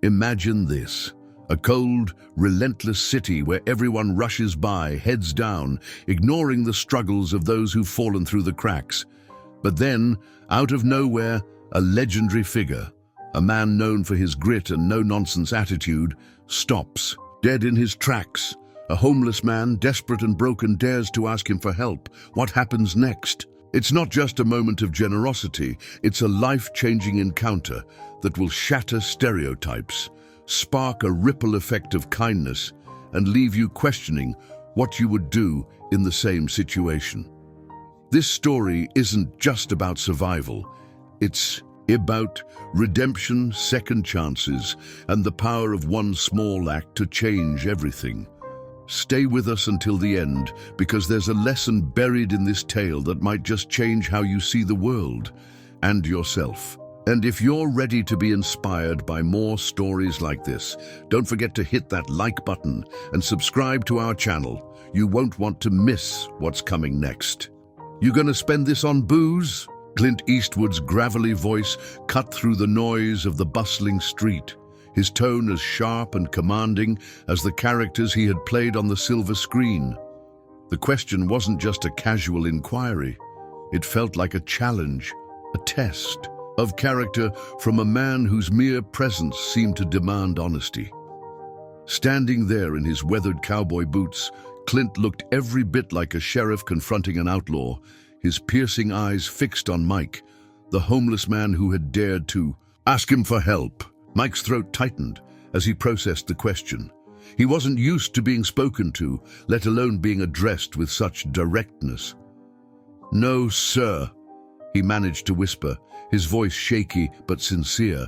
Imagine this. A cold, relentless city where everyone rushes by, heads down, ignoring the struggles of those who've fallen through the cracks. But then, out of nowhere, a legendary figure, a man known for his grit and no-nonsense attitude, stops, dead in his tracks. A homeless man, desperate and broken, dares to ask him for help. What happens next? It's not just a moment of generosity, it's a life-changing encounter that will shatter stereotypes, spark a ripple effect of kindness, and leave you questioning what you would do in the same situation. This story isn't just about survival, it's about redemption, second chances, and the power of one small act to change everything. Stay with us until the end, because there's a lesson buried in this tale that might just change how you see the world and yourself. And if you're ready to be inspired by more stories like this, don't forget to hit that like button and subscribe to our channel. You won't want to miss what's coming next. You gonna spend this on booze? Clint Eastwood's gravelly voice cut through the noise of the bustling street, his tone as sharp and commanding as the characters he had played on the silver screen. The question wasn't just a casual inquiry. It felt like a challenge, a test of character from a man whose mere presence seemed to demand honesty. Standing there in his weathered cowboy boots, Clint looked every bit like a sheriff confronting an outlaw, his piercing eyes fixed on Mike, the homeless man who had dared to ask him for help. Mike's throat tightened as he processed the question. He wasn't used to being spoken to, let alone being addressed with such directness. "No, sir," he managed to whisper, his voice shaky but sincere.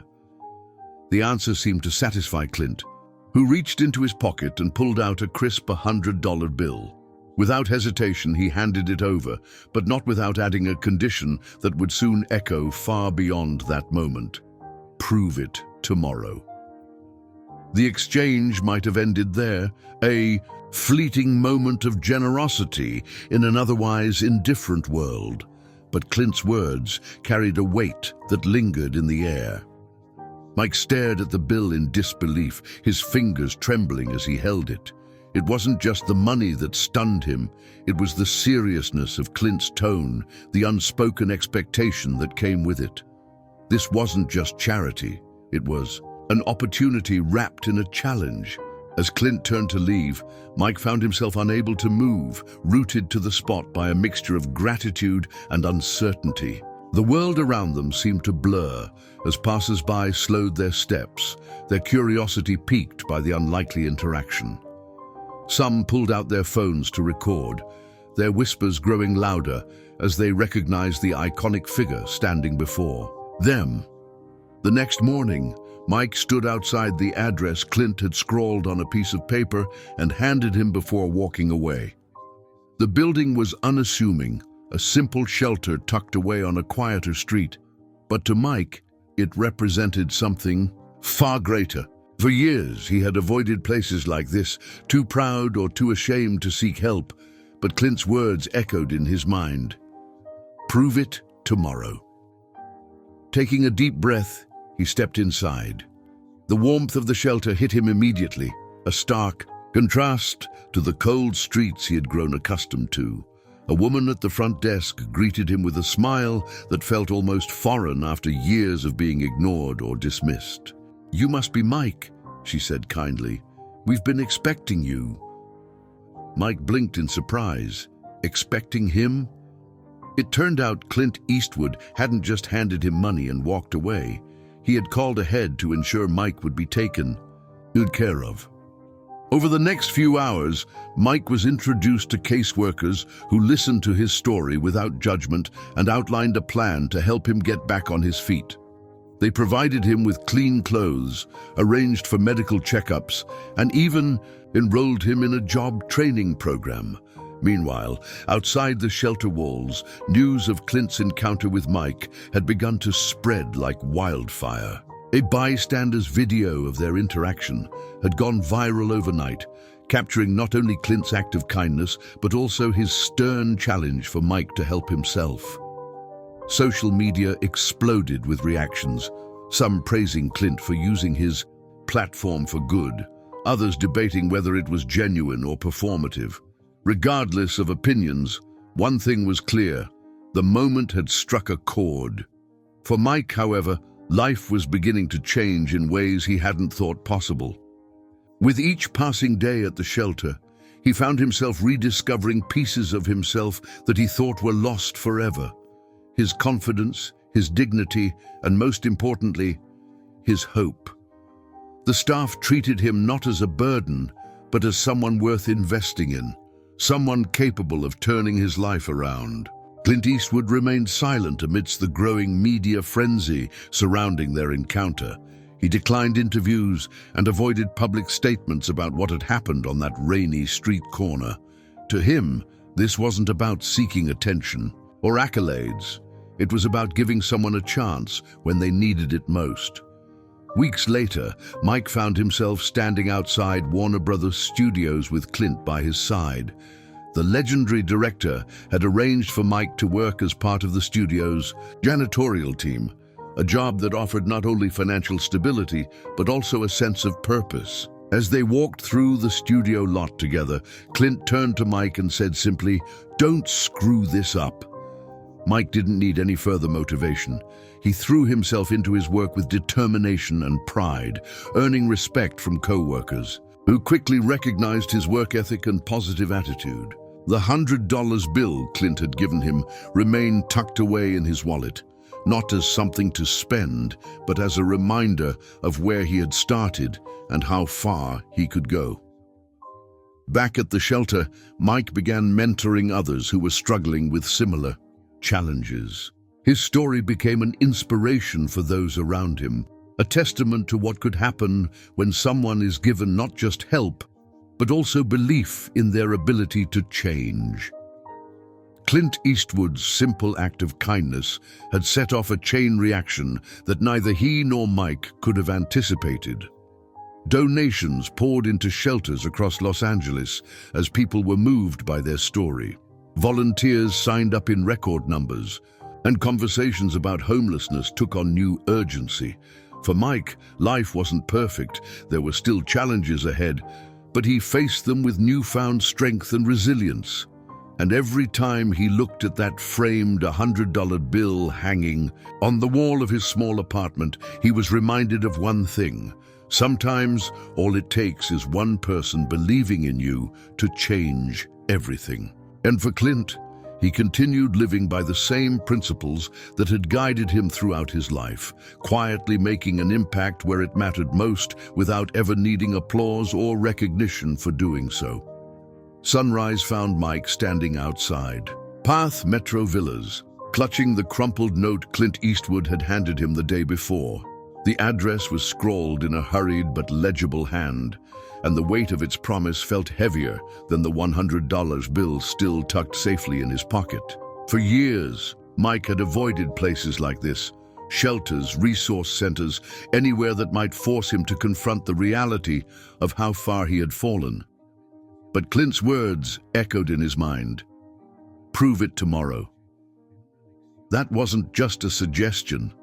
The answer seemed to satisfy Clint, who reached into his pocket and pulled out a crisp $100 bill. Without hesitation, he handed it over, but not without adding a condition that would soon echo far beyond that moment. Prove it tomorrow. The exchange might have ended there, a fleeting moment of generosity in an otherwise indifferent world. But Clint's words carried a weight that lingered in the air. Mike stared at the bill in disbelief, his fingers trembling as he held it. It wasn't just the money that stunned him, it was the seriousness of Clint's tone, the unspoken expectation that came with it. This wasn't just charity, it was an opportunity wrapped in a challenge. As Clint turned to leave, Mike found himself unable to move, rooted to the spot by a mixture of gratitude and uncertainty. The world around them seemed to blur as passers-by slowed their steps, their curiosity piqued by the unlikely interaction. Some pulled out their phones to record, their whispers growing louder as they recognized the iconic figure standing before them. The next morning, Mike stood outside the address Clint had scrawled on a piece of paper and handed him before walking away. The building was unassuming, a simple shelter tucked away on a quieter street. But to Mike, it represented something far greater. For years, he had avoided places like this, too proud or too ashamed to seek help. But Clint's words echoed in his mind. Prove it tomorrow. Taking a deep breath, he stepped inside. The warmth of the shelter hit him immediately, a stark contrast to the cold streets he had grown accustomed to. A woman at the front desk greeted him with a smile that felt almost foreign after years of being ignored or dismissed. "You must be Mike," she said kindly. "We've been expecting you." Mike blinked in surprise. Expecting him? It turned out Clint Eastwood hadn't just handed him money and walked away. He had called ahead to ensure Mike would be taken good care of. Over the next few hours, Mike was introduced to caseworkers who listened to his story without judgment and outlined a plan to help him get back on his feet. They provided him with clean clothes, arranged for medical checkups, and even enrolled him in a job training program. Meanwhile, outside the shelter walls, news of Clint's encounter with Mike had begun to spread like wildfire. A bystander's video of their interaction had gone viral overnight, capturing not only Clint's act of kindness, but also his stern challenge for Mike to help himself. Social media exploded with reactions, some praising Clint for using his platform for good, others debating whether it was genuine or performative. Regardless of opinions, one thing was clear: the moment had struck a chord. For Mike, however, life was beginning to change in ways he hadn't thought possible. With each passing day at the shelter, he found himself rediscovering pieces of himself that he thought were lost forever. His confidence, his dignity, and most importantly, his hope. The staff treated him not as a burden, but as someone worth investing in, someone capable of turning his life around. Clint Eastwood remained silent amidst the growing media frenzy surrounding their encounter. He declined interviews and avoided public statements about what had happened on that rainy street corner. To him, this wasn't about seeking attention or accolades. It was about giving someone a chance when they needed it most. Weeks later, Mike found himself standing outside Warner Brothers studios with Clint by his side. The legendary director had arranged for Mike to work as part of the studio's janitorial team, a job that offered not only financial stability, but also a sense of purpose. As they walked through the studio lot together, Clint turned to Mike and said simply, "Don't screw this up." Mike didn't need any further motivation. He threw himself into his work with determination and pride, earning respect from co-workers, who quickly recognized his work ethic and positive attitude. The $100 bill Clint had given him remained tucked away in his wallet, not as something to spend, but as a reminder of where he had started and how far he could go. Back at the shelter, Mike began mentoring others who were struggling with similar challenges. His story became an inspiration for those around him, a testament to what could happen when someone is given not just help, but also belief in their ability to change. Clint Eastwood's simple act of kindness had set off a chain reaction that neither he nor Mike could have anticipated. Donations poured into shelters across Los Angeles as people were moved by their story. Volunteers signed up in record numbers, and conversations about homelessness took on new urgency. For Mike, life wasn't perfect. There were still challenges ahead, but he faced them with newfound strength and resilience. And every time he looked at that framed $100 bill hanging on the wall of his small apartment, he was reminded of one thing: sometimes all it takes is one person believing in you to change everything. And for Clint, he continued living by the same principles that had guided him throughout his life, quietly making an impact where it mattered most without ever needing applause or recognition for doing so. Sunrise found Mike standing outside Path Metro Villas, clutching the crumpled note Clint Eastwood had handed him the day before. The address was scrawled in a hurried but legible hand, and the weight of its promise felt heavier than the $100 bill still tucked safely in his pocket. For years, Mike had avoided places like this, shelters, resource centers, anywhere that might force him to confront the reality of how far he had fallen. But Clint's words echoed in his mind. "Prove it tomorrow." That wasn't just a suggestion.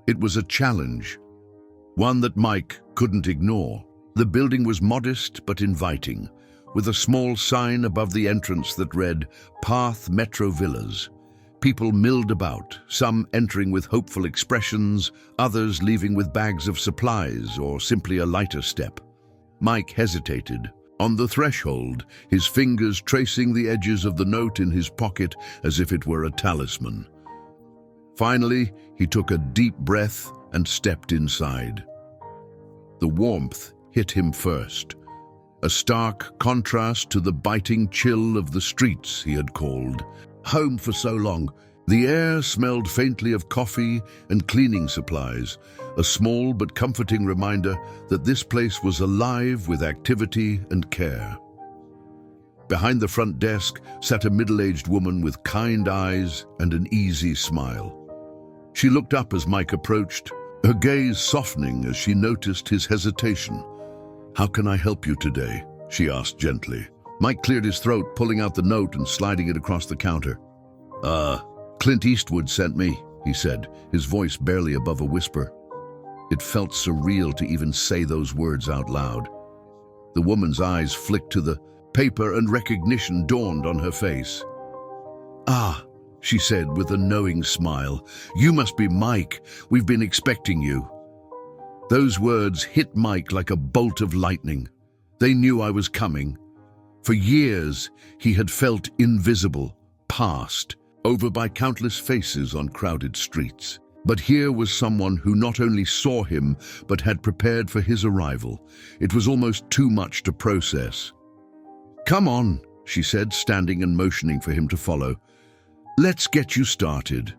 It was a challenge, one that Mike couldn't ignore. The building was modest but inviting, with a small sign above the entrance that read, Path Metro Villas. People milled about, some entering with hopeful expressions, others leaving with bags of supplies or simply a lighter step. Mike hesitated. On the threshold, his fingers tracing the edges of the note in his pocket as if it were a talisman. Finally, he took a deep breath and stepped inside. The warmth hit him first, a stark contrast to the biting chill of the streets he had called home for so long. The air smelled faintly of coffee and cleaning supplies, a small but comforting reminder that this place was alive with activity and care. Behind the front desk sat a middle-aged woman with kind eyes and an easy smile. She looked up as Mike approached, her gaze softening as she noticed his hesitation. "How can I help you today?" she asked gently. Mike cleared his throat, pulling out the note and sliding it across the counter. Clint Eastwood sent me," he said, his voice barely above a whisper. It felt surreal to even say those words out loud. The woman's eyes flicked to the paper and recognition dawned on her face. "Ah," she said with a knowing smile, "you must be Mike. We've been expecting you." Those words hit Mike like a bolt of lightning. They knew I was coming. For years, he had felt invisible, passed over by countless faces on crowded streets. But here was someone who not only saw him, but had prepared for his arrival. It was almost too much to process. "Come on," she said, standing and motioning for him to follow. "Let's get you started."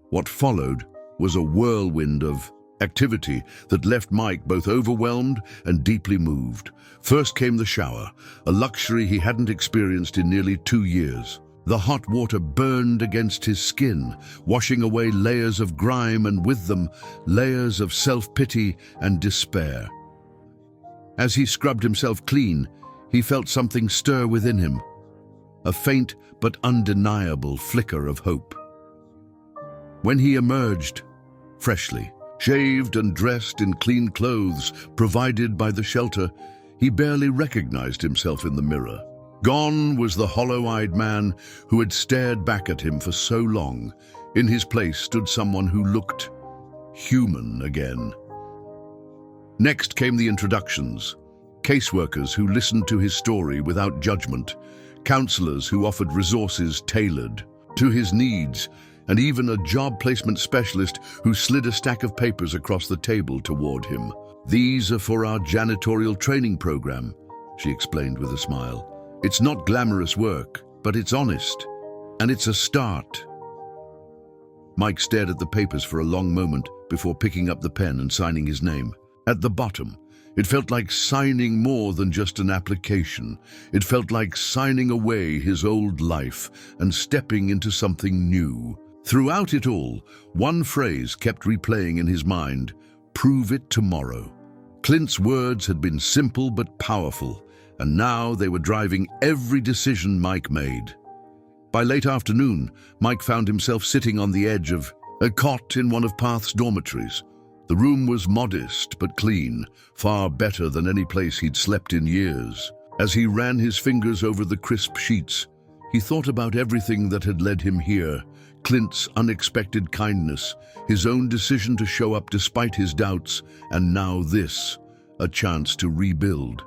What followed was a whirlwind of activity that left Mike both overwhelmed and deeply moved. First came the shower, a luxury he hadn't experienced in nearly 2 years. The hot water burned against his skin, washing away layers of grime and with them, layers of self-pity and despair. As he scrubbed himself clean, he felt something stir within him, a faint but undeniable flicker of hope. When he emerged, freshly, shaved and dressed in clean clothes provided by the shelter, he barely recognized himself in the mirror. Gone was the hollow-eyed man who had stared back at him for so long. In his place stood someone who looked human again. Next came the introductions. Caseworkers who listened to his story without judgment, counselors who offered resources tailored to his needs, and even a job placement specialist who slid a stack of papers across the table toward him. "These are for our janitorial training program," she explained with a smile. "It's not glamorous work, but it's honest, and it's a start." Mike stared at the papers for a long moment before picking up the pen and signing his name. At the bottom, it felt like signing more than just an application. It felt like signing away his old life and stepping into something new. Throughout it all, one phrase kept replaying in his mind: "Prove it tomorrow." Clint's words had been simple but powerful, and now they were driving every decision Mike made. By late afternoon, Mike found himself sitting on the edge of a cot in one of Path's dormitories. The room was modest but clean, far better than any place he'd slept in years. As he ran his fingers over the crisp sheets, he thought about everything that had led him here: Clint's unexpected kindness, his own decision to show up despite his doubts, and now this, a chance to rebuild.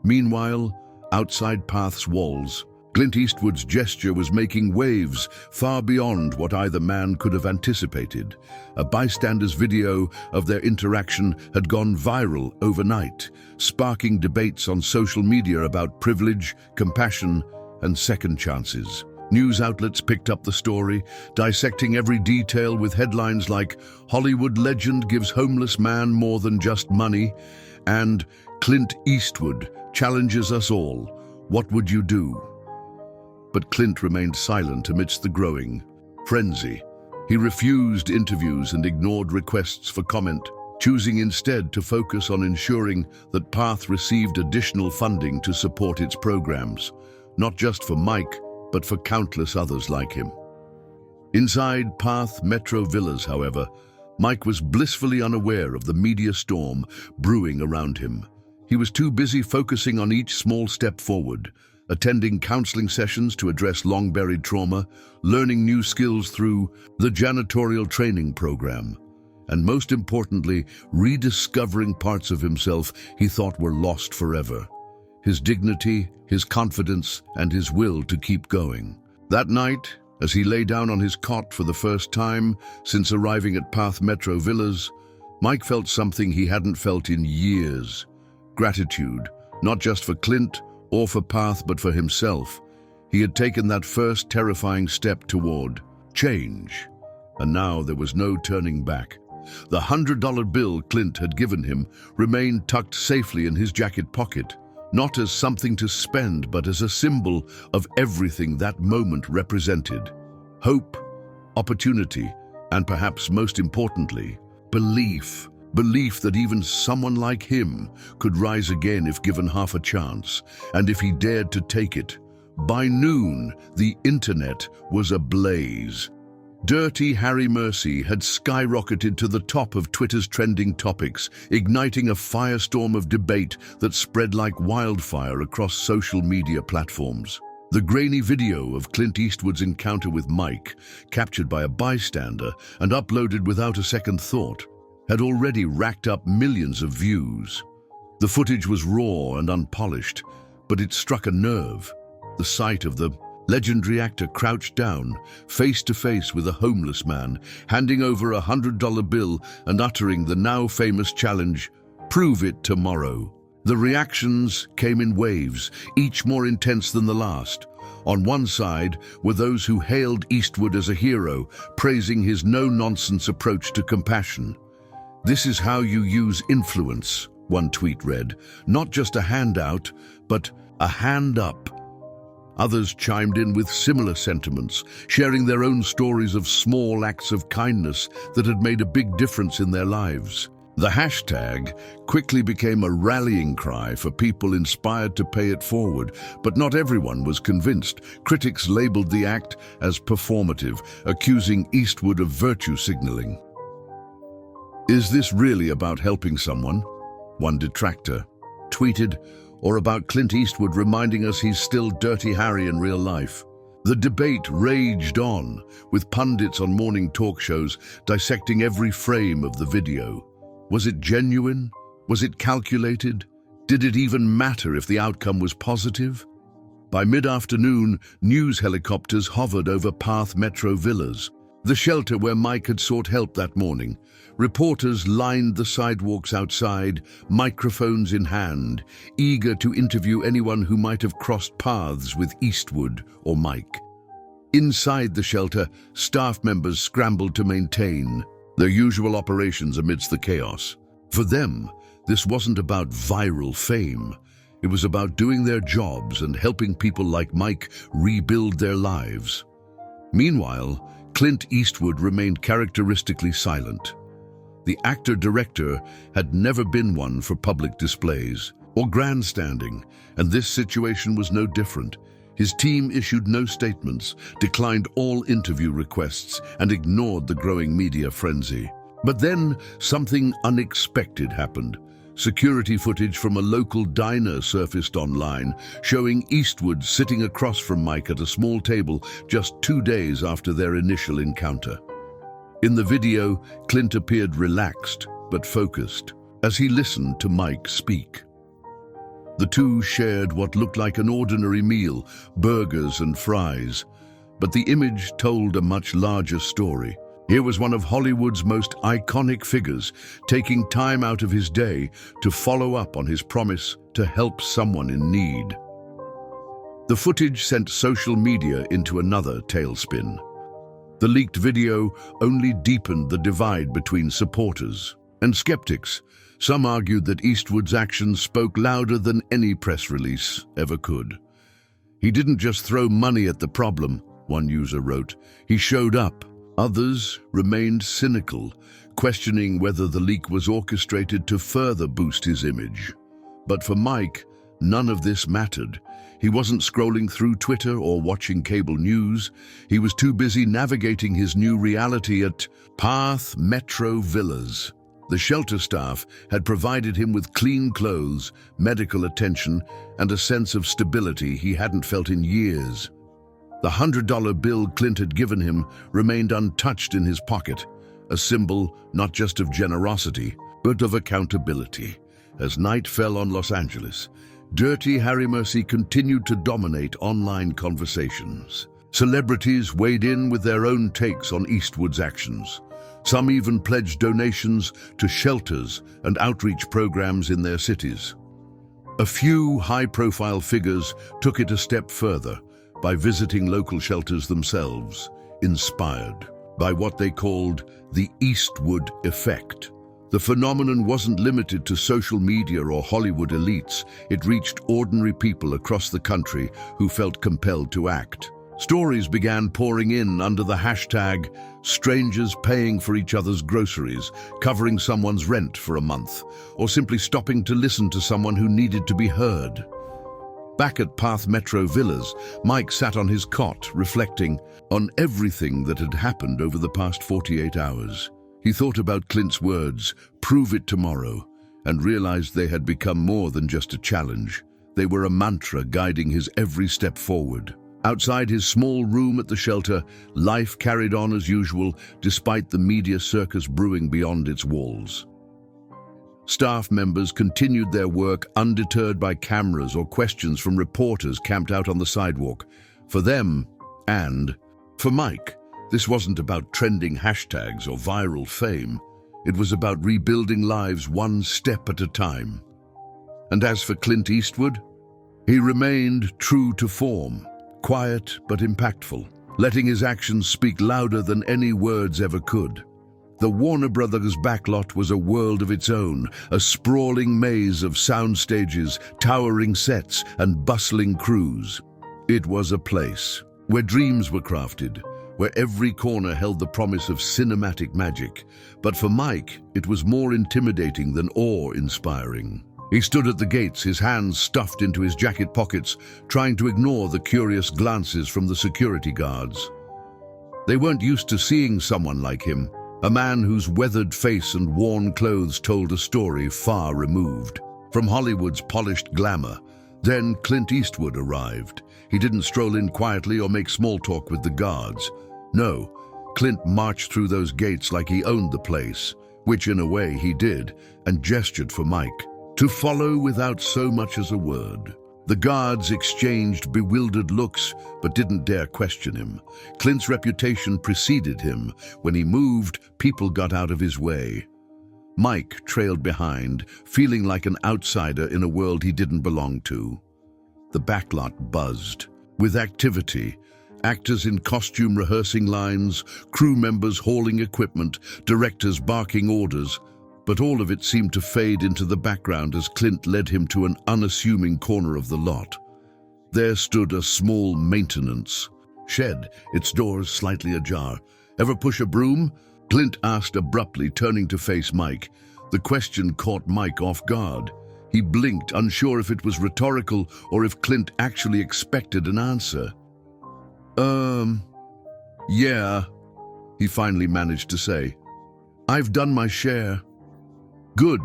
Meanwhile, outside Path's walls, Clint Eastwood's gesture was making waves far beyond what either man could have anticipated. A bystander's video of their interaction had gone viral overnight, sparking debates on social media about privilege, compassion, and second chances. News outlets picked up the story, dissecting every detail with headlines like "Hollywood legend gives homeless man more than just money" and "Clint Eastwood challenges us all. What would you do?" But Clint remained silent amidst the growing frenzy. He refused interviews and ignored requests for comment, choosing instead to focus on ensuring that Path received additional funding to support its programs, not just for Mike, but for countless others like him. Inside Path Metro Villas, however, Mike was blissfully unaware of the media storm brewing around him. He was too busy focusing on each small step forward, attending counseling sessions to address long-buried trauma, learning new skills through the janitorial training program, and most importantly, rediscovering parts of himself he thought were lost forever: his dignity, his confidence, and his will to keep going. That night, as he lay down on his cot for the first time since arriving at Path Metro Villas, Mike felt something he hadn't felt in years: gratitude, not just for Clint or for Path, but for himself. He had taken that first terrifying step toward change, and now there was no turning back. The $100 bill Clint had given him remained tucked safely in his jacket pocket, not as something to spend, but as a symbol of everything that moment represented: hope, opportunity, and perhaps most importantly, belief. Belief that even someone like him could rise again if given half a chance, and if he dared to take it. By noon, the internet was ablaze. Dirty Harry Mercy had skyrocketed to the top of Twitter's trending topics, igniting a firestorm of debate that spread like wildfire across social media platforms. The grainy video of Clint Eastwood's encounter with Mike, captured by a bystander and uploaded without a second thought, had already racked up millions of views. The footage was raw and unpolished, but it struck a nerve. The sight of the legendary actor crouched down, face to face with a homeless man, handing over a $100 bill and uttering the now famous challenge, "Prove it tomorrow." The reactions came in waves, each more intense than the last. On one side were those who hailed Eastwood as a hero, praising his no-nonsense approach to compassion. "This is how you use influence," one tweet read. "Not just a handout, but a hand up." Others chimed in with similar sentiments, sharing their own stories of small acts of kindness that had made a big difference in their lives. The hashtag quickly became a rallying cry for people inspired to pay it forward, but not everyone was convinced. Critics labeled the act as performative, accusing Eastwood of virtue signaling. "Is this really about helping someone?" one detractor tweeted, or about Clint Eastwood reminding us he's still Dirty Harry in real life. The debate raged on, with pundits on morning talk shows dissecting every frame of the video. Was it genuine? Was it calculated? Did it even matter if the outcome was positive? By mid-afternoon, news helicopters hovered over Path Metro Villas, the shelter where Mike had sought help that morning. Reporters lined the sidewalks outside, microphones in hand, eager to interview anyone who might have crossed paths with Eastwood or Mike. Inside the shelter, staff members scrambled to maintain their usual operations amidst the chaos. For them, this wasn't about viral fame. It was about doing their jobs and helping people like Mike rebuild their lives. Meanwhile, Clint Eastwood remained characteristically silent. The actor-director had never been one for public displays or grandstanding, and this situation was no different. His team issued no statements, declined all interview requests, and ignored the growing media frenzy. But then something unexpected happened. Security footage from a local diner surfaced online, showing Eastwood sitting across from Mike at a small table just 2 days after their initial encounter. In the video, Clint appeared relaxed but focused as he listened to Mike speak. The two shared what looked like an ordinary meal, burgers and fries, but the image told a much larger story. Here was one of Hollywood's most iconic figures, taking time out of his day to follow up on his promise to help someone in need. The footage sent social media into another tailspin. The leaked video only deepened the divide between supporters and skeptics. Some argued that Eastwood's actions spoke louder than any press release ever could. "He didn't just throw money at the problem," one user wrote. "He showed up." Others remained cynical, questioning whether the leak was orchestrated to further boost his image. But for Mike, none of this mattered. He wasn't scrolling through Twitter or watching cable news. He was too busy navigating his new reality at Path Metro Villas. The shelter staff had provided him with clean clothes, medical attention, and a sense of stability he hadn't felt in years. The $100 bill Clint had given him remained untouched in his pocket, a symbol not just of generosity, but of accountability. As night fell on Los Angeles, Dirty Harry Mercy continued to dominate online conversations. Celebrities weighed in with their own takes on Eastwood's actions. Some even pledged donations to shelters and outreach programs in their cities. A few high-profile figures took it a step further by visiting local shelters themselves, inspired by what they called the Eastwood effect. The phenomenon wasn't limited to social media or Hollywood elites. It reached ordinary people across the country who felt compelled to act. Stories began pouring in under the hashtag strangers paying for each other's groceries, covering someone's rent for a month, or simply stopping to listen to someone who needed to be heard. Back at Path Metro Villas, Mike sat on his cot, reflecting on everything that had happened over the past 48 hours. He thought about Clint's words, "Prove it tomorrow," and realized they had become more than just a challenge. They were a mantra guiding his every step forward. Outside his small room at the shelter, life carried on as usual, despite the media circus brewing beyond its walls. Staff members continued their work undeterred by cameras or questions from reporters camped out on the sidewalk. For them, and for Mike, this wasn't about trending hashtags or viral fame. It was about rebuilding lives one step at a time. And as for Clint Eastwood, he remained true to form, quiet but impactful, letting his actions speak louder than any words ever could. The Warner Brothers backlot was a world of its own, a sprawling maze of sound stages, towering sets, and bustling crews. It was a place where dreams were crafted, where every corner held the promise of cinematic magic. But for Mike, it was more intimidating than awe-inspiring. He stood at the gates, his hands stuffed into his jacket pockets, trying to ignore the curious glances from the security guards. They weren't used to seeing someone like him, a man whose weathered face and worn clothes told a story far removed from Hollywood's polished glamour. Then Clint Eastwood arrived. He didn't stroll in quietly or make small talk with the guards. No, Clint marched through those gates like he owned the place, which in a way he did, and gestured for Mike to follow without so much as a word. The guards exchanged bewildered looks, but didn't dare question him. Clint's reputation preceded him. When he moved, people got out of his way. Mike trailed behind, feeling like an outsider in a world he didn't belong to. The backlot buzzed with activity. Actors in costume rehearsing lines, crew members hauling equipment, directors barking orders. But all of it seemed to fade into the background as Clint led him to an unassuming corner of the lot. There stood a small maintenance shed, its doors slightly ajar. "Ever push a broom?" Clint asked abruptly, turning to face Mike. The question caught Mike off guard. He blinked, unsure if it was rhetorical or if Clint actually expected an answer. Yeah," he finally managed to say. "I've done my share." "Good,"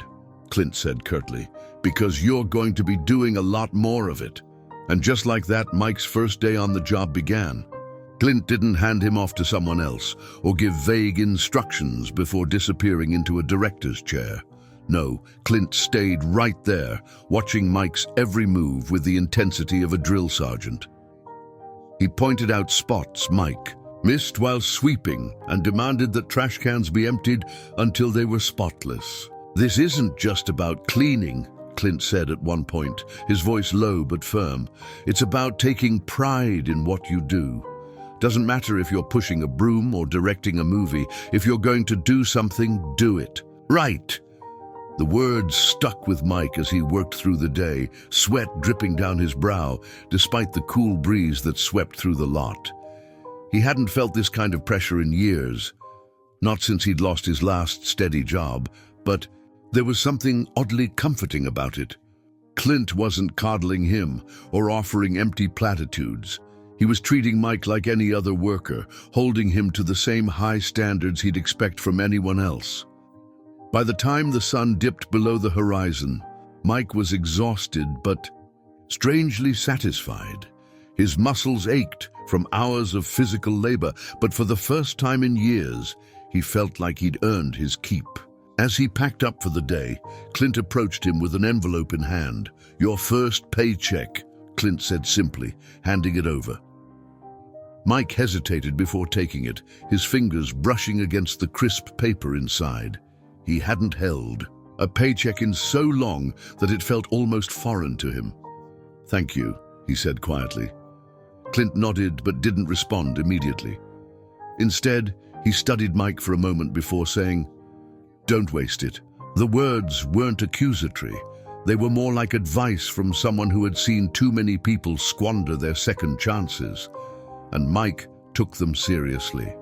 Clint said curtly, "because you're going to be doing a lot more of it." And just like that, Mike's first day on the job began. Clint didn't hand him off to someone else or give vague instructions before disappearing into a director's chair. No, Clint stayed right there, watching Mike's every move with the intensity of a drill sergeant. He pointed out spots Mike missed while sweeping and demanded that trash cans be emptied until they were spotless. "This isn't just about cleaning," Clint said at one point, his voice low but firm. "It's about taking pride in what you do. Doesn't matter if you're pushing a broom or directing a movie. If you're going to do something, do it right." The words stuck with Mike as he worked through the day, sweat dripping down his brow, despite the cool breeze that swept through the lot. He hadn't felt this kind of pressure in years, not since he'd lost his last steady job, but there was something oddly comforting about it. Clint wasn't coddling him or offering empty platitudes. He was treating Mike like any other worker, holding him to the same high standards he'd expect from anyone else. By the time the sun dipped below the horizon, Mike was exhausted but strangely satisfied. His muscles ached from hours of physical labor, but for the first time in years, he felt like he'd earned his keep. As he packed up for the day, Clint approached him with an envelope in hand. "Your first paycheck," Clint said simply, handing it over. Mike hesitated before taking it, his fingers brushing against the crisp paper inside. He hadn't held a paycheck in so long that it felt almost foreign to him. "Thank you," he said quietly. Clint nodded but didn't respond immediately. Instead, he studied Mike for a moment before saying, "Don't waste it." The words weren't accusatory. They were more like advice from someone who had seen too many people squander their second chances, and Mike took them seriously.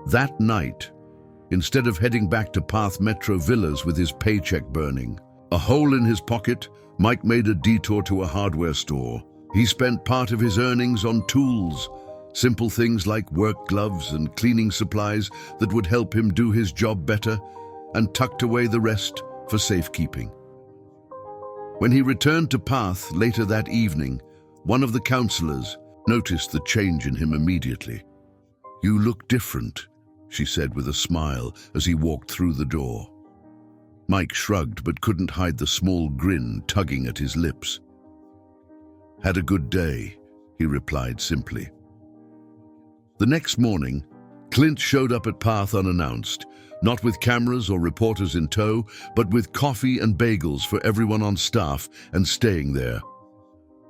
That night, instead of heading back to Path Metro Villas with his paycheck burning, A hole in his pocket, Mike made a detour to a hardware store. He spent part of his earnings on tools, simple things like work gloves and cleaning supplies that would help him do his job better, and tucked away the rest for safekeeping. When he returned to Path later that evening, one of the counselors noticed the change in him immediately. "You look different," she said with a smile as he walked through the door. Mike shrugged but couldn't hide the small grin tugging at his lips. "Had a good day," he replied simply. The next morning, Clint showed up at Path unannounced, not with cameras or reporters in tow, but with coffee and bagels for everyone on staff and staying there.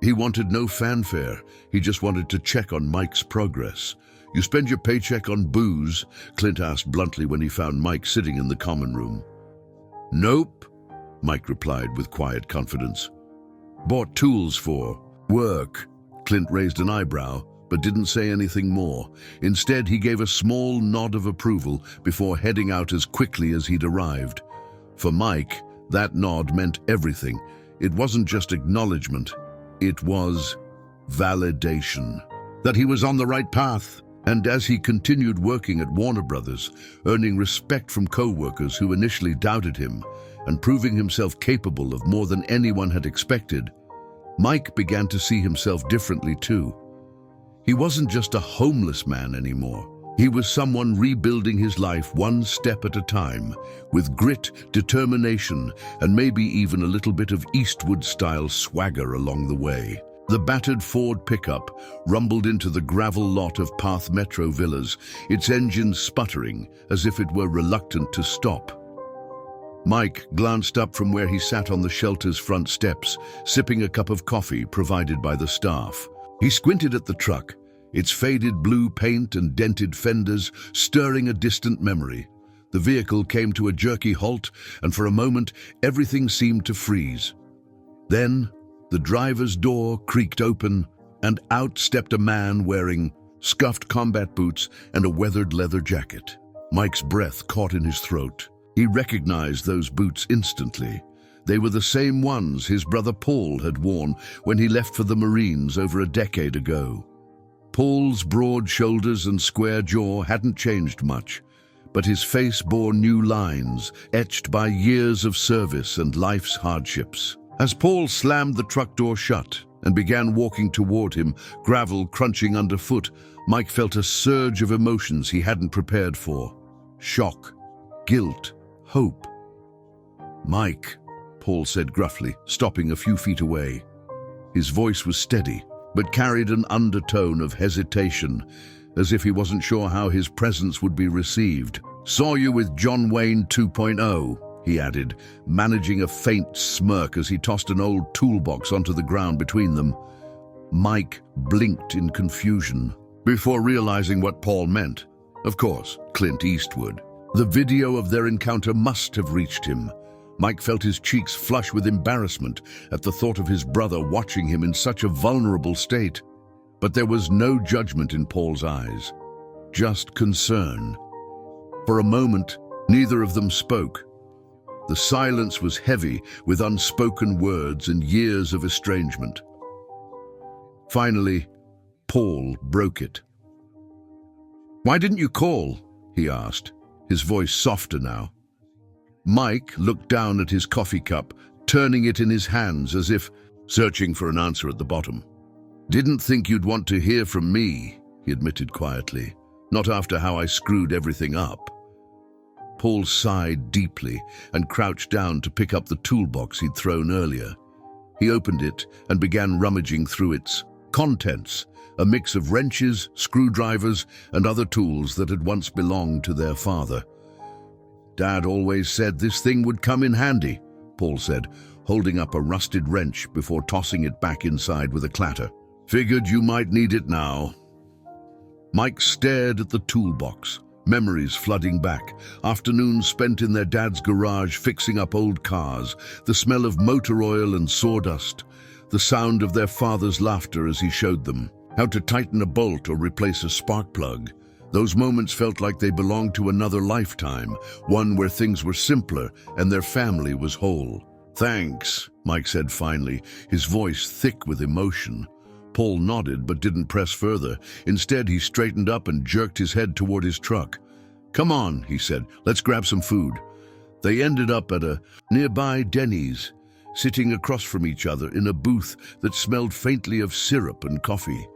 He wanted no fanfare, he just wanted to check on Mike's progress. "You spend your paycheck on booze?" Clint asked bluntly when he found Mike sitting in the common room. "Nope," Mike replied with quiet confidence. "Bought tools for work." Clint raised an eyebrow, but didn't say anything more. Instead, he gave a small nod of approval before heading out as quickly as he'd arrived. For Mike, that nod meant everything. It wasn't just acknowledgement, it was validation. That he was on the right path. And as he continued working at Warner Brothers, earning respect from co-workers who initially doubted him, and proving himself capable of more than anyone had expected, Mike began to see himself differently too. He wasn't just a homeless man anymore. He was someone rebuilding his life one step at a time, with grit, determination, and maybe even a little bit of Eastwood-style swagger along the way. The battered Ford pickup rumbled into the gravel lot of Path Metro Villas, its engine sputtering as if it were reluctant to stop. Mike glanced up from where he sat on the shelter's front steps, sipping a cup of coffee provided by the staff. He squinted at the truck, its faded blue paint and dented fenders stirring a distant memory. The vehicle came to a jerky halt, and for a moment, everything seemed to freeze. Then, the driver's door creaked open, and out stepped a man wearing scuffed combat boots and a weathered leather jacket. Mike's breath caught in his throat. He recognized those boots instantly. They were the same ones his brother Paul had worn when he left for the Marines over a decade ago. Paul's broad shoulders and square jaw hadn't changed much, but his face bore new lines, etched by years of service and life's hardships. As Paul slammed the truck door shut and began walking toward him, gravel crunching underfoot, Mike felt a surge of emotions he hadn't prepared for. Shock, guilt, hope. "Mike," Paul said gruffly, stopping a few feet away. His voice was steady, but carried an undertone of hesitation, as if he wasn't sure how his presence would be received. "Saw you with John Wayne 2.0, he added, managing a faint smirk as he tossed an old toolbox onto the ground between them. Mike blinked in confusion, before realizing what Paul meant. Of course, Clint Eastwood. The video of their encounter must have reached him. Mike felt his cheeks flush with embarrassment at the thought of his brother watching him in such a vulnerable state. But there was no judgment in Paul's eyes, just concern. For a moment, neither of them spoke. The silence was heavy with unspoken words and years of estrangement. Finally, Paul broke it. "Why didn't you call?" he asked, his voice softer now. Mike looked down at his coffee cup, turning it in his hands as if searching for an answer at the bottom. "Didn't think you'd want to hear from me," he admitted quietly. "Not after how I screwed everything up." Paul sighed deeply and crouched down to pick up the toolbox he'd thrown earlier. He opened it and began rummaging through its contents, a mix of wrenches, screwdrivers, and other tools that had once belonged to their father. "Dad always said this thing would come in handy," Paul said, holding up a rusted wrench before tossing it back inside with a clatter. "Figured you might need it now." Mike stared at the toolbox, memories flooding back, afternoons spent in their dad's garage fixing up old cars, the smell of motor oil and sawdust, the sound of their father's laughter as he showed them how to tighten a bolt or replace a spark plug. Those moments felt like they belonged to another lifetime, one where things were simpler and their family was whole. "Thanks," Mike said finally, his voice thick with emotion. Paul nodded but didn't press further. Instead, he straightened up and jerked his head toward his truck. "Come on," he said, "let's grab some food." They ended up at a nearby Denny's, sitting across from each other in a booth that smelled faintly of syrup and coffee.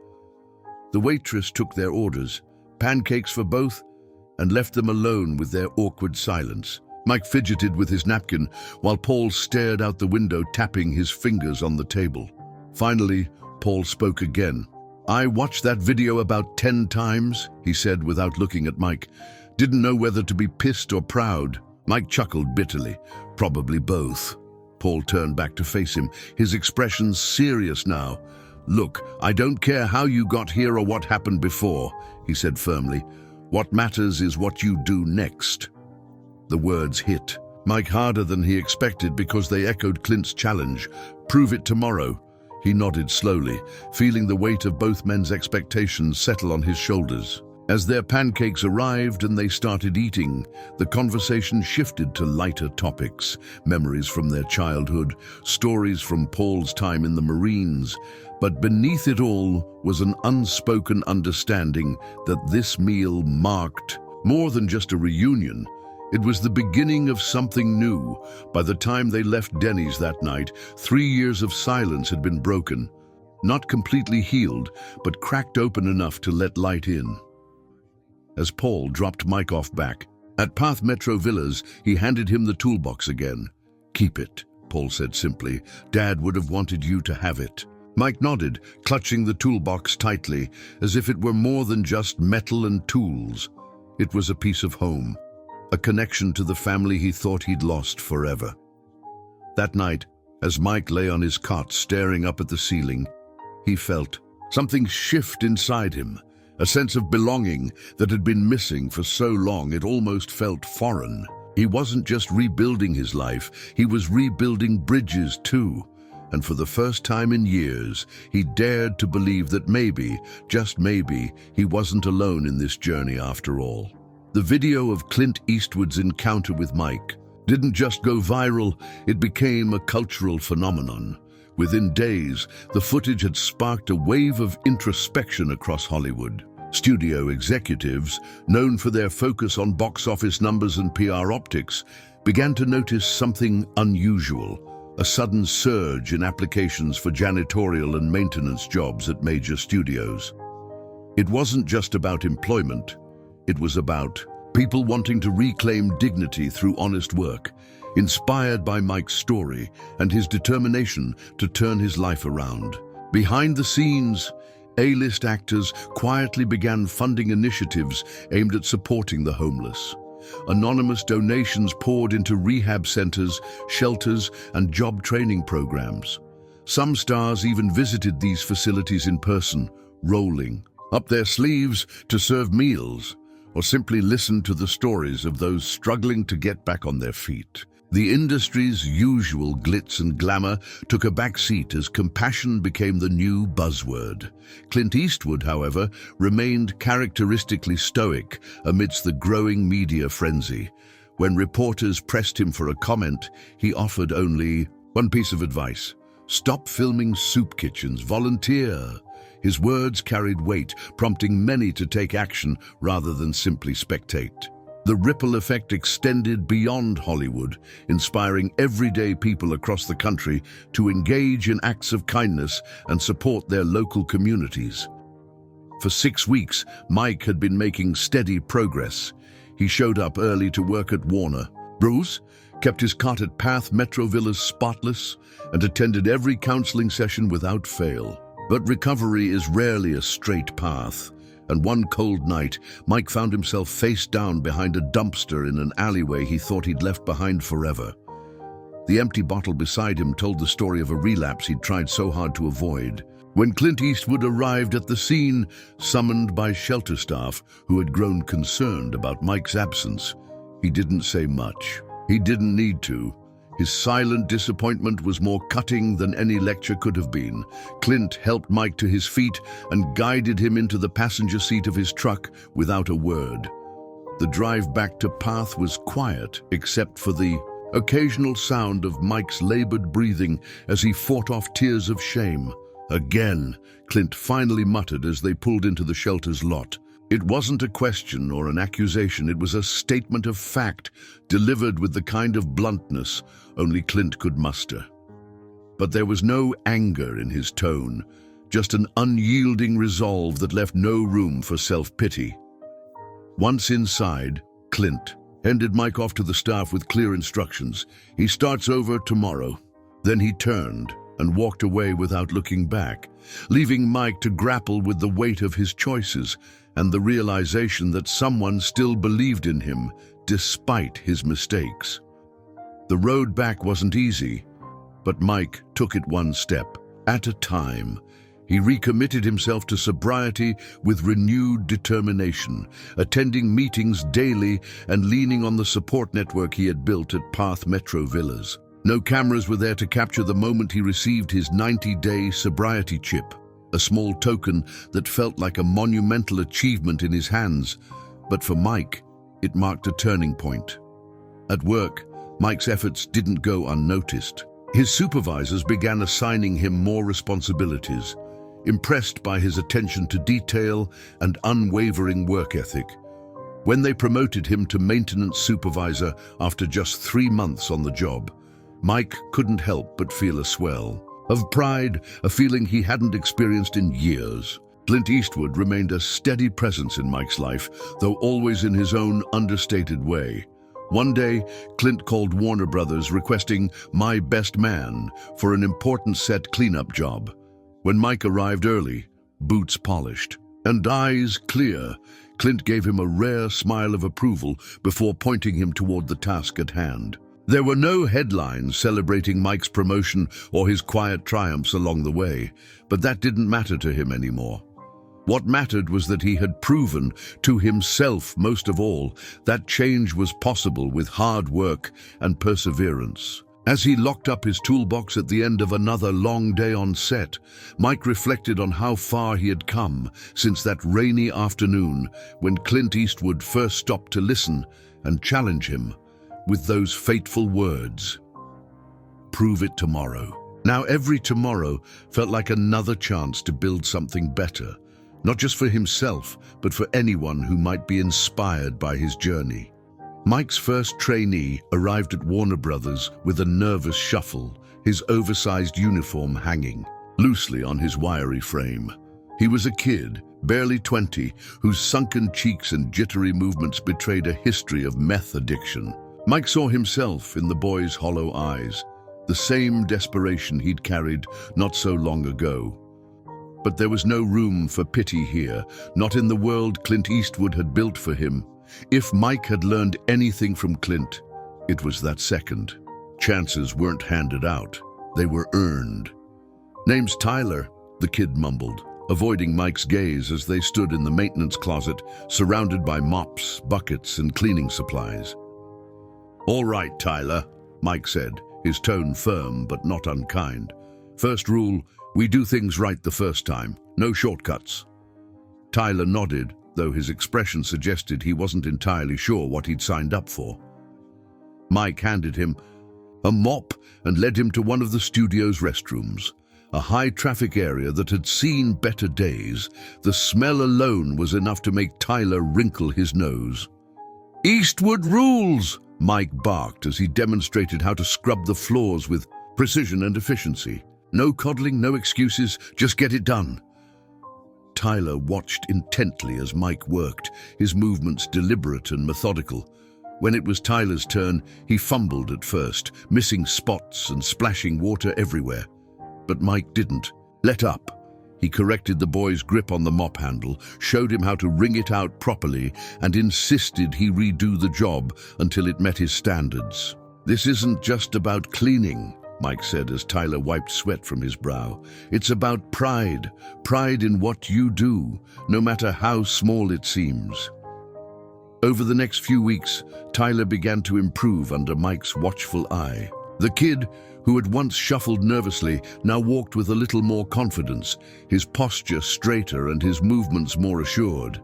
The waitress took their orders, pancakes for both, and left them alone with their awkward silence. Mike fidgeted with his napkin while Paul stared out the window, tapping his fingers on the table. Finally, Paul spoke again. "I watched that video about 10 times, he said without looking at Mike. Didn't know whether to be pissed or proud. Mike chuckled bitterly. "Probably both." Paul turned back to face him, his expression serious now. "Look, I don't care how you got here or what happened before," he said firmly. "What matters is what you do next." The words hit Mike harder than he expected because they echoed Clint's challenge. "Prove it tomorrow." He nodded slowly, feeling the weight of both men's expectations settle on his shoulders. As their pancakes arrived and they started eating, the conversation shifted to lighter topics, memories from their childhood, stories from Paul's time in the Marines. But beneath it all was an unspoken understanding that this meal marked more than just a reunion. It was the beginning of something new. By the time they left Denny's that night, 3 years of silence had been broken. Not completely healed, but cracked open enough to let light in. As Paul dropped Mike off back at Path Metro Villas, he handed him the toolbox again. "Keep it," Paul said simply. "Dad would have wanted you to have it." Mike nodded, clutching the toolbox tightly, as if it were more than just metal and tools. It was a piece of home, a connection to the family he thought he'd lost forever. That night, as Mike lay on his cot staring up at the ceiling, he felt something shift inside him. A sense of belonging that had been missing for so long it almost felt foreign. He wasn't just rebuilding his life, he was rebuilding bridges too. And for the first time in years, he dared to believe that maybe, just maybe, he wasn't alone in this journey after all. The video of Clint Eastwood's encounter with Mike didn't just go viral, it became a cultural phenomenon. Within days, the footage had sparked a wave of introspection across Hollywood. Studio executives, known for their focus on box office numbers and PR optics, began to notice something unusual, a sudden surge in applications for janitorial and maintenance jobs at major studios. It wasn't just about employment, it was about people wanting to reclaim dignity through honest work, inspired by Mike's story and his determination to turn his life around. Behind the scenes, A-list actors quietly began funding initiatives aimed at supporting the homeless. Anonymous donations poured into rehab centers, shelters, and job training programs. Some stars even visited these facilities in person, rolling up their sleeves to serve meals, or simply listen to the stories of those struggling to get back on their feet. The industry's usual glitz and glamour took a back seat as compassion became the new buzzword. Clint Eastwood, however, remained characteristically stoic amidst the growing media frenzy. When reporters pressed him for a comment, he offered only one piece of advice: stop filming soup kitchens, volunteer. His words carried weight, prompting many to take action rather than simply spectate. The ripple effect extended beyond Hollywood, inspiring everyday people across the country to engage in acts of kindness and support their local communities. For 6 weeks, Mike had been making steady progress. He showed up early to work at Warner Bros., kept his cot at Path Metro Villas spotless, and attended every counseling session without fail. But recovery is rarely a straight path. And one cold night, Mike found himself face down behind a dumpster in an alleyway he thought he'd left behind forever. The empty bottle beside him told the story of a relapse he'd tried so hard to avoid. When Clint Eastwood arrived at the scene, summoned by shelter staff who had grown concerned about Mike's absence, he didn't say much. He didn't need to. His silent disappointment was more cutting than any lecture could have been. Clint helped Mike to his feet and guided him into the passenger seat of his truck without a word. The drive back to Path was quiet, except for the occasional sound of Mike's labored breathing as he fought off tears of shame. Again, Clint finally muttered as they pulled into the shelter's lot. It wasn't a question or an accusation, it was a statement of fact, delivered with the kind of bluntness only Clint could muster. But there was no anger in his tone, just an unyielding resolve that left no room for self-pity. Once inside, Clint handed Mike off to the staff with clear instructions. He starts over tomorrow. Then he turned and walked away without looking back, leaving Mike to grapple with the weight of his choices and the realization that someone still believed in him despite his mistakes. The road back wasn't easy, but Mike took it one step at a time. He recommitted himself to sobriety with renewed determination, attending meetings daily and leaning on the support network he had built at Path Metro Villas. No cameras were there to capture the moment he received his 90-day sobriety chip, a small token that felt like a monumental achievement in his hands. But for Mike, it marked a turning point. At work, Mike's efforts didn't go unnoticed. His supervisors began assigning him more responsibilities, impressed by his attention to detail and unwavering work ethic. When they promoted him to maintenance supervisor after just 3 months on the job, Mike couldn't help but feel a swell of pride, a feeling he hadn't experienced in years. Clint Eastwood remained a steady presence in Mike's life, though always in his own understated way. One day, Clint called Warner Brothers requesting my best man for an important set cleanup job. When Mike arrived early, boots polished, and eyes clear, Clint gave him a rare smile of approval before pointing him toward the task at hand. There were no headlines celebrating Mike's promotion or his quiet triumphs along the way, but that didn't matter to him anymore. What mattered was that he had proven, to himself most of all, that change was possible with hard work and perseverance. As he locked up his toolbox at the end of another long day on set, Mike reflected on how far he had come since that rainy afternoon when Clint Eastwood first stopped to listen and challenge him with those fateful words, "Prove it tomorrow." Now every tomorrow felt like another chance to build something better, not just for himself, but for anyone who might be inspired by his journey. Mike's first trainee arrived at Warner Brothers with a nervous shuffle, his oversized uniform hanging loosely on his wiry frame. He was a kid, barely 20, whose sunken cheeks and jittery movements betrayed a history of meth addiction. Mike saw himself in the boy's hollow eyes, the same desperation he'd carried not so long ago. But there was no room for pity here, not in the world Clint Eastwood had built for him. If Mike had learned anything from Clint, it was that second. Chances weren't handed out, they were earned. "Name's Tyler," the kid mumbled, avoiding Mike's gaze as they stood in the maintenance closet, surrounded by mops, buckets, and cleaning supplies. "All right, Tyler," Mike said, his tone firm but not unkind. "First rule, we do things right the first time, no shortcuts." Tyler nodded, though his expression suggested he wasn't entirely sure what he'd signed up for. Mike handed him a mop and led him to one of the studio's restrooms, a high-traffic area that had seen better days. The smell alone was enough to make Tyler wrinkle his nose. "Eastwood rules!" Mike barked as he demonstrated how to scrub the floors with precision and efficiency. "No coddling, no excuses, just get it done." Tyler watched intently as Mike worked, his movements deliberate and methodical. When it was Tyler's turn, he fumbled at first, missing spots and splashing water everywhere. But Mike didn't let up. He corrected the boy's grip on the mop handle, showed him how to wring it out properly, and insisted he redo the job until it met his standards. "This isn't just about cleaning," Mike said as Tyler wiped sweat from his brow. "It's about pride in what you do, no matter how small it seems." Over the next few weeks, Tyler began to improve under Mike's watchful eye. The kid, who had once shuffled nervously, now walked with a little more confidence, his posture straighter and his movements more assured.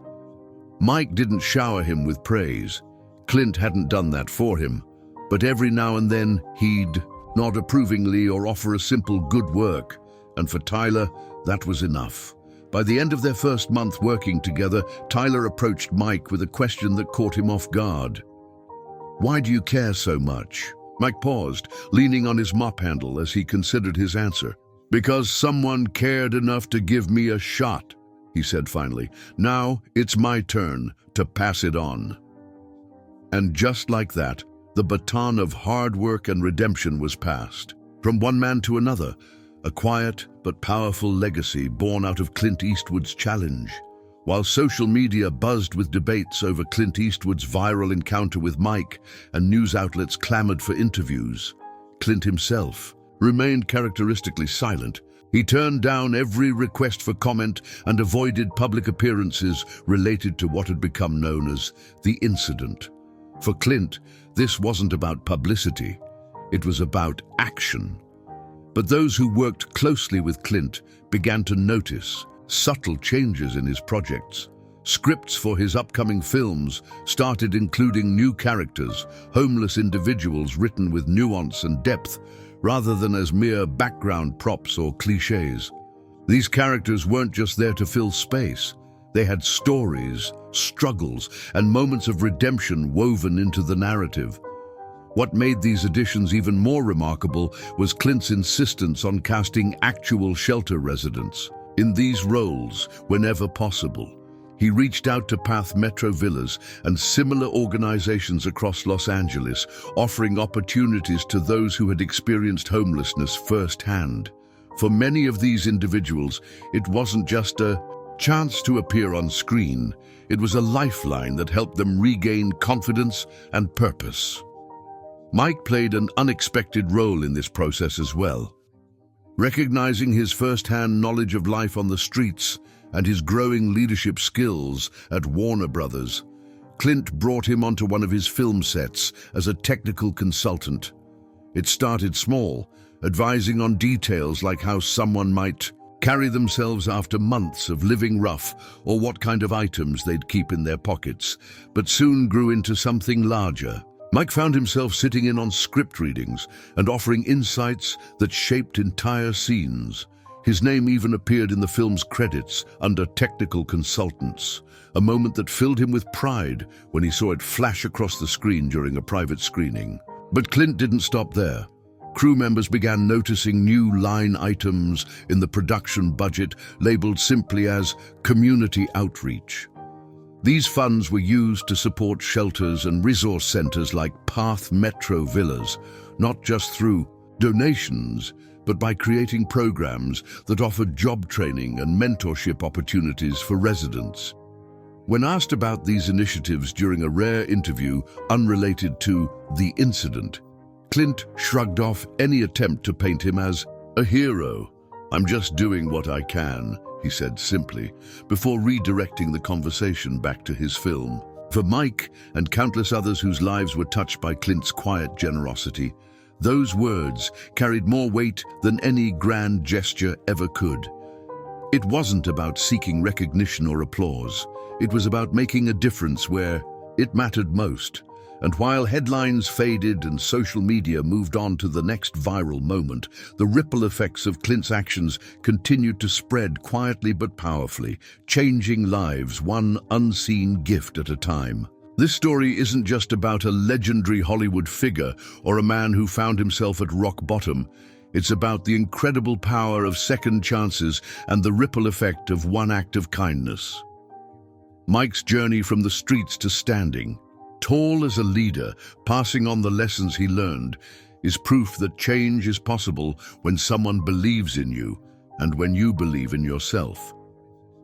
Mike didn't shower him with praise. Clint hadn't done that for him. but every now and then he'd nod approvingly or offer a simple good work. And for Tyler, that was enough. By the end of their first month working together, Tyler approached Mike with a question that caught him off guard. "Why do you care so much?" Mike paused, leaning on his mop handle as he considered his answer. "Because someone cared enough to give me a shot," he said finally. "Now it's my turn to pass it on." And just like that, the baton of hard work and redemption was passed. From one man to another, a quiet but powerful legacy born out of Clint Eastwood's challenge. While social media buzzed with debates over Clint Eastwood's viral encounter with Mike and news outlets clamored for interviews, Clint himself remained characteristically silent. He turned down every request for comment and avoided public appearances related to what had become known as the incident. For Clint, this wasn't about publicity, it was about action. But those who worked closely with Clint began to notice subtle changes in his projects. Scripts for his upcoming films started including new characters, homeless individuals written with nuance and depth, rather than as mere background props or cliches. These characters weren't just there to fill space. They had stories, struggles, and moments of redemption woven into the narrative. What made these additions even more remarkable was Clint's insistence on casting actual shelter residents in these roles whenever possible. He reached out to Path Metro Villas and similar organizations across Los Angeles, offering opportunities to those who had experienced homelessness firsthand. For many of these individuals, it wasn't just a chance to appear on screen. It was a lifeline that helped them regain confidence and purpose. Mike played an unexpected role in this process as well. Recognizing his first-hand knowledge of life on the streets and his growing leadership skills at Warner Brothers, Clint brought him onto one of his film sets as a technical consultant. It started small, advising on details like how someone might carry themselves after months of living rough or what kind of items they'd keep in their pockets, but soon grew into something larger. Mike found himself sitting in on script readings and offering insights that shaped entire scenes. His name even appeared in the film's credits under technical consultants, a moment that filled him with pride when he saw it flash across the screen during a private screening. But Clint didn't stop there. Crew members began noticing new line items in the production budget labeled simply as community outreach. These funds were used to support shelters and resource centers like Path Metro Villas, not just through donations, but by creating programs that offered job training and mentorship opportunities for residents. When asked about these initiatives during a rare interview unrelated to the incident, Clint shrugged off any attempt to paint him as a hero. "I'm just doing what I can," he said simply, before redirecting the conversation back to his film. For Mike and countless others whose lives were touched by Clint's quiet generosity, those words carried more weight than any grand gesture ever could. It wasn't about seeking recognition or applause. It was about making a difference where it mattered most. And while headlines faded and social media moved on to the next viral moment, the ripple effects of Clint's actions continued to spread quietly but powerfully, changing lives one unseen gift at a time. This story isn't just about a legendary Hollywood figure or a man who found himself at rock bottom. It's about the incredible power of second chances and the ripple effect of one act of kindness. Mike's journey from the streets to standing, tall as a leader, passing on the lessons he learned, is proof that change is possible when someone believes in you and when you believe in yourself.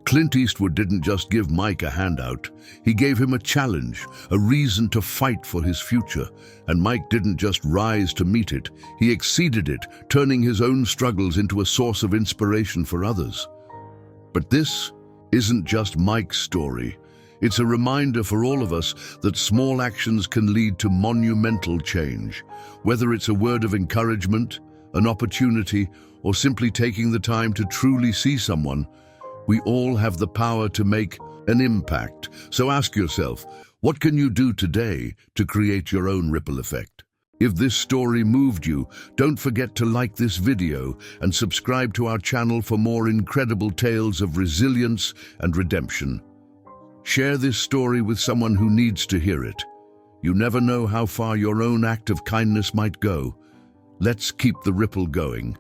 Clint Eastwood didn't just give Mike a handout, he gave him a challenge, a reason to fight for his future. And Mike didn't just rise to meet it, he exceeded it, turning his own struggles into a source of inspiration for others. But this isn't just Mike's story. It's a reminder for all of us that small actions can lead to monumental change. Whether it's a word of encouragement, an opportunity, or simply taking the time to truly see someone, we all have the power to make an impact. So ask yourself, what can you do today to create your own ripple effect? If this story moved you, don't forget to like this video and subscribe to our channel for more incredible tales of resilience and redemption. Share this story with someone who needs to hear it. You never know how far your own act of kindness might go. Let's keep the ripple going.